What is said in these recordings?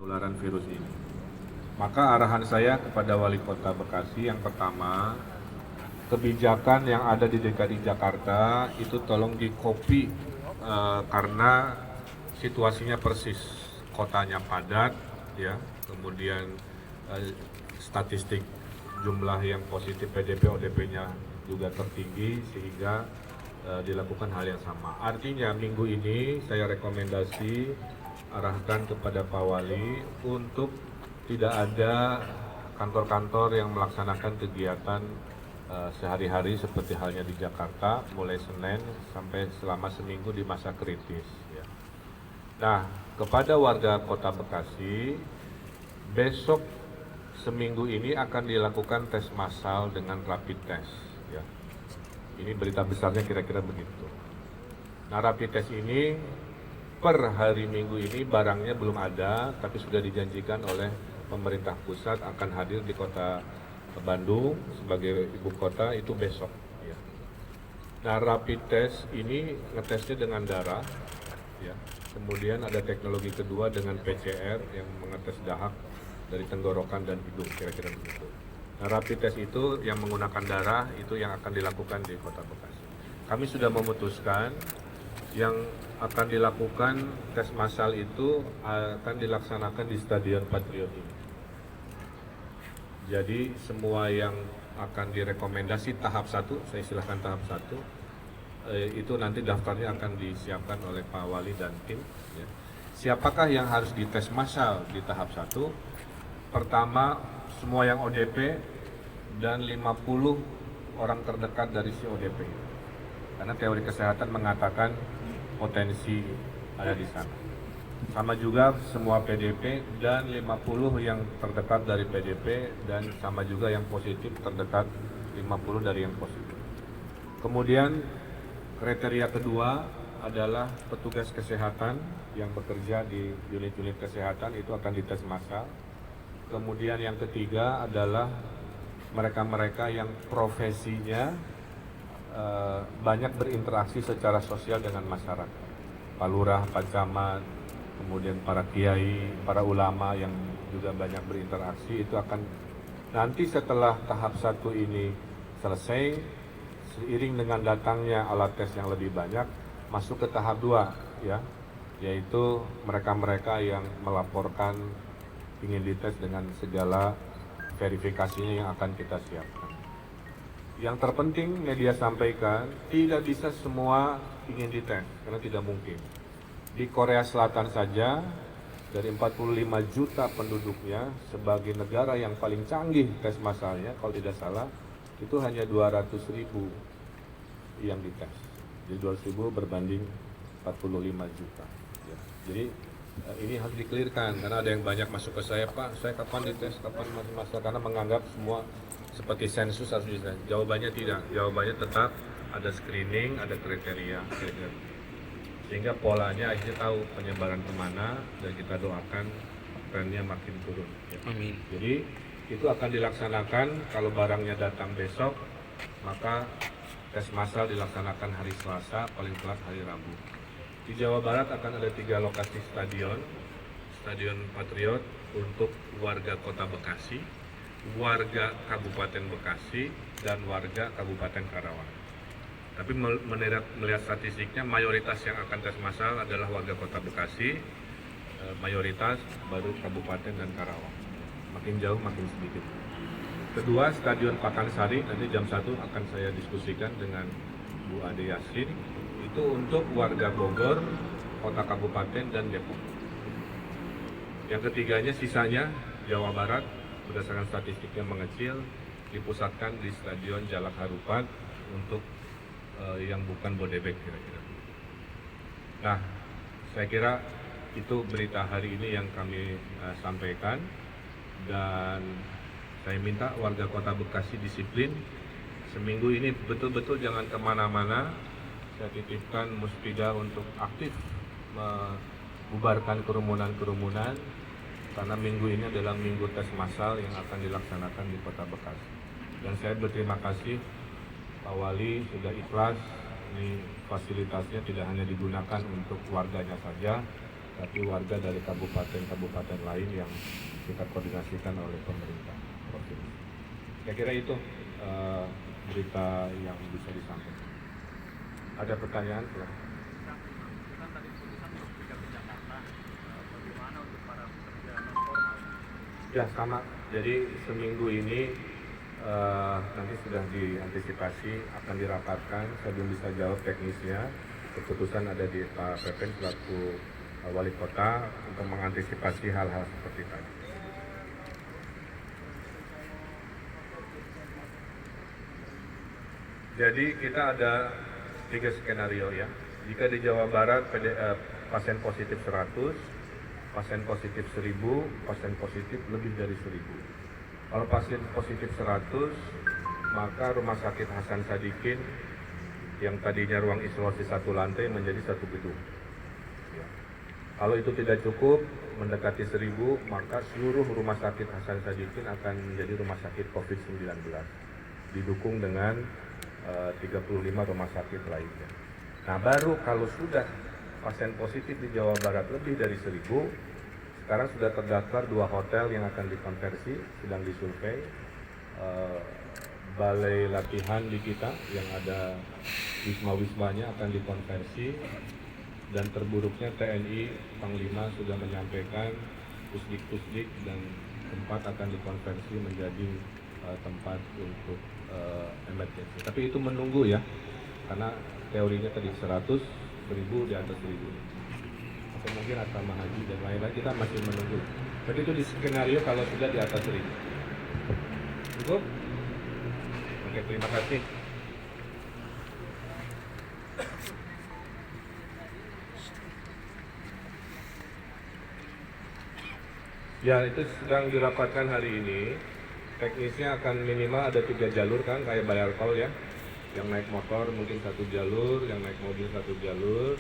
penularan virus ini. Maka arahan saya kepada Wali Kota Bekasi yang pertama, kebijakan yang ada di DKI Jakarta itu tolong di-copy karena situasinya persis, kotanya padat, ya, kemudian statistik jumlah yang positif PDP ODP-nya juga tertinggi sehingga dilakukan hal yang sama. Artinya minggu ini saya rekomendasi arahkan kepada Pak Wali untuk tidak ada kantor-kantor yang melaksanakan kegiatan sehari-hari seperti halnya di Jakarta mulai Senin sampai selama seminggu di masa kritis. Ya. Nah, kepada warga Kota Bekasi, besok seminggu ini akan dilakukan tes massal dengan rapid test. Ya. Ini berita besarnya kira-kira begitu. Nah, rapid test ini per hari Minggu ini barangnya belum ada, tapi sudah dijanjikan oleh pemerintah pusat akan hadir di Kota Bandung sebagai ibu kota itu besok. Ya. Nah, rapid test ini ngetesnya dengan darah, ya. Kemudian ada teknologi kedua dengan PCR yang mengetes dahak dari tenggorokan dan hidung, kira-kira begitu. Nah, rapid test itu yang menggunakan darah itu yang akan dilakukan di Kota Bekasi. Kami sudah memutuskan yang akan dilakukan tes massal itu akan dilaksanakan di Stadion Patriot ini. Jadi semua yang akan direkomendasi tahap 1, saya istilahkan tahap 1, itu nanti daftarnya akan disiapkan oleh Pak Wali dan tim. Ya. Siapakah yang harus dites massal di tahap 1? Pertama, semua yang ODP dan 50 orang terdekat dari si ODP. Karena teori kesehatan mengatakan potensi ada di sana. Sama juga semua PDP dan 50 yang terdekat dari PDP dan sama juga yang positif terdekat 50 dari yang positif. Kemudian kriteria kedua adalah petugas kesehatan yang bekerja di unit-unit kesehatan itu akan dites massal. Kemudian yang ketiga adalah mereka-mereka yang profesinya banyak berinteraksi secara sosial dengan masyarakat. Pak Lurah, Pak Camat, kemudian para kiai, para ulama yang juga banyak berinteraksi itu akan nanti setelah tahap 1 ini selesai, seiring dengan datangnya alat tes yang lebih banyak, masuk ke tahap 2, ya, yaitu mereka-mereka yang melaporkan ingin dites dengan segala verifikasinya yang akan kita siapkan. Yang terpenting media sampaikan, tidak bisa semua ingin dites, karena tidak mungkin. Di Korea Selatan saja, dari 45 juta penduduknya, sebagai negara yang paling canggih tes massalnya, kalau tidak salah, itu hanya 200.000 yang dites. Jadi 200.000 berbanding 45 juta. Ya. Jadi ini harus dikelirkan, karena ada yang banyak masuk ke saya, Pak, saya kapan dites, kapan masuk massal, karena menganggap semua seperti sensus harus dites. Jawabannya tidak, jawabannya tetap ada screening, ada kriteria. Sehingga polanya akhirnya tahu penyebaran kemana dan kita doakan trennya makin turun. Ya. Amin. Jadi itu akan dilaksanakan kalau barangnya datang besok, maka tes massal dilaksanakan hari Selasa, paling telat hari Rabu. Di Jawa Barat akan ada 3 lokasi stadion, Stadion Patriot untuk warga Kota Bekasi, warga Kabupaten Bekasi, dan warga Kabupaten Karawang. Tapi melihat statistiknya, mayoritas yang akan tes massal adalah warga Kota Bekasi, mayoritas baru Kabupaten dan Karawang. Makin jauh makin sedikit. Kedua, Stadion Pakansari, nanti jam 1 akan saya diskusikan dengan Bu Ade Yasin. Itu untuk warga Bogor, Kota Kabupaten, dan Depok. Yang ketiganya, sisanya Jawa Barat, berdasarkan statistiknya mengecil, dipusatkan di Stadion Jalak Harupat untuk yang bukan Bodebek kira-kira. Nah, saya kira itu berita hari ini yang kami sampaikan, dan saya minta warga Kota Bekasi disiplin. Seminggu ini betul-betul jangan kemana-mana. Saya titipkan Muspida untuk aktif membubarkan kerumunan-kerumunan, karena minggu ini adalah minggu tes massal yang akan dilaksanakan di Kota Bekasi. Dan saya berterima kasih Pak Wali sudah ikhlas, ini fasilitasnya tidak hanya digunakan untuk warganya saja, tapi warga dari kabupaten-kabupaten lain yang kita koordinasikan oleh pemerintah provinsi. Saya kira itu berita yang bisa disampaikan. Ada pertanyaan? Silahkan. Kan tadi keputusan untuk pindah ke Jakarta, bagaimana untuk para pekerja non formal? Ya sama, jadi seminggu ini nanti sudah diantisipasi akan dirapatkan. Saya belum bisa jawab teknisnya. Keputusan ada di Pak Pepen selaku wali kota untuk mengantisipasi hal-hal seperti tadi. Jadi kita ada 3 skenario ya. Jika di Jawa Barat pasien positif 100, pasien positif 1000, pasien positif lebih dari 1000. Kalau pasien positif 100, maka Rumah Sakit Hasan Sadikin yang tadinya ruang isolasi 1 lantai menjadi 1 gedung. Ya. Kalau itu tidak cukup, mendekati 1000, maka seluruh Rumah Sakit Hasan Sadikin akan menjadi rumah sakit COVID-19. Didukung dengan 35 rumah sakit lainnya. Nah, baru kalau sudah pasien positif di Jawa Barat lebih dari 1000, sekarang sudah terdaftar 2 hotel yang akan dikonversi, sedang disurvei. Balai latihan di kita yang ada wisma-wismanya akan dikonversi, dan terburuknya TNI Panglima sudah menyampaikan pusdik-pusdik dan tempat akan dikonversi menjadi tempat untuk emergency. Tapi itu menunggu ya, karena teorinya tadi 100, 1000, di atas 1000. Atau mungkin asrama haji dan lain-lain, kita masih menunggu. Tapi itu di skenario kalau sudah di atas 1000. Cukup? Oke, terima kasih. Ya, itu sedang dirapatkan hari ini. Teknisnya akan minimal ada 3 jalur kan, kayak bayar tol ya. Yang naik motor mungkin 1 jalur, yang naik mobil 1 jalur.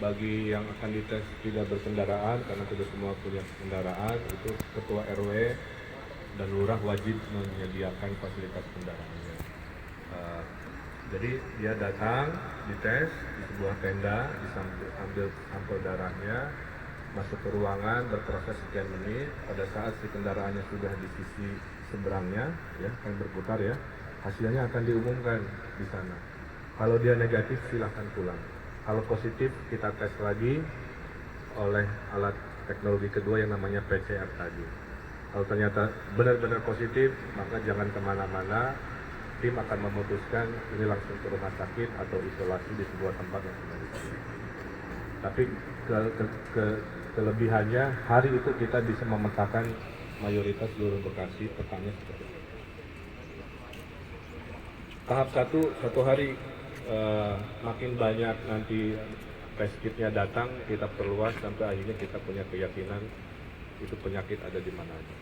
Bagi yang akan dites tidak berkendaraan, karena tidak semua punya kendaraan, itu ketua RW dan lurah wajib menyediakan fasilitas kendaraannya. Jadi dia datang, dites di sebuah tenda, diambil sampel darahnya, masuk ke ruangan, berproses sekian menit. Pada saat si kendaraannya sudah di sisi seberangnya, ya, akan berputar ya, hasilnya akan diumumkan di sana. Kalau dia negatif, silahkan pulang. Kalau positif, kita tes lagi oleh alat teknologi kedua yang namanya PCR tadi. Kalau ternyata benar-benar positif, maka jangan kemana-mana. Tim akan memutuskan ini langsung ke rumah sakit atau isolasi di sebuah tempat yang sudah disediakan. Tapi kelebihannya, hari itu kita bisa memetakan mayoritas seluruh Bekasi, petanya seperti itu. Tahap 1 hari makin banyak nanti test kitnya datang, kita perluas sampai akhirnya kita punya keyakinan itu penyakit ada di mana aja.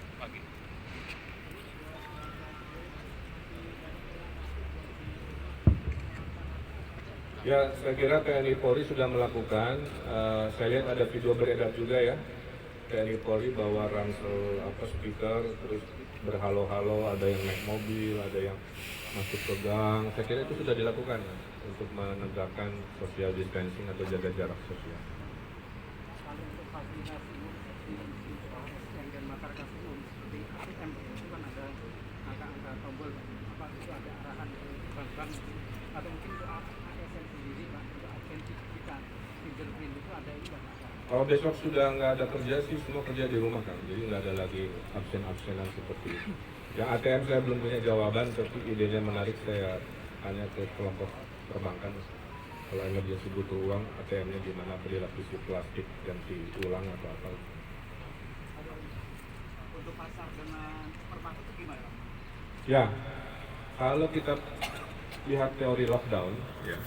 Ya, saya kira TNI Polri sudah melakukan. Saya lihat ada video beredar juga ya, TNI Polri bawa ransel speaker, terus berhalo-halo, ada yang naik mobil, ada yang masuk ke gang. Saya kira itu sudah dilakukan untuk menegakkan social distancing atau jaga jarak sosial. Kalau untuk vaksinasi di ASN dan masyarakat umum seperti ATM itu kan ada angka-angka tombol, apa itu ada arahan bank-bank atau mungkin untuk ASN sendiri Pak, untuk ASN kita fingerprint itu ada ini Pak? Kalau besok sudah nggak ada kerja sih, semua kerja di rumah kan, jadi nggak ada lagi absen-absenan seperti itu. Yang ATM saya belum punya jawaban, tapi idenya menarik, saya tanya ke kelompok perbankan. Kalau emergency butuh uang, ATM-nya di mana, dilapisi plastik, ganti ulang atau apa. Untuk pasar dengan supermarket itu gimana Pak? Ya, kalau kita lihat teori lockdown, ya,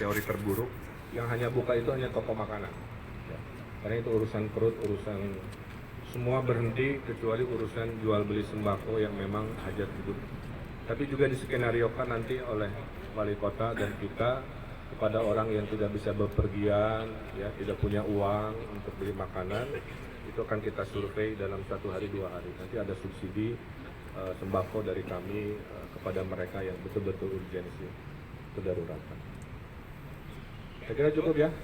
teori terburuk, yang hanya buka itu hanya toko makanan. Ya. Karena itu urusan perut, urusan semua berhenti kecuali urusan jual beli sembako yang memang hajat hidup. Tapi juga diskenariokan nanti oleh wali kota dan kita kepada orang yang tidak bisa bepergian, ya, tidak punya uang untuk beli makanan, itu akan kita survei dalam 1 hari 2 hari. Nanti ada subsidi sembako dari kami kepada mereka yang betul-betul urgensi, kedaruratan. Saya kira cukup ya.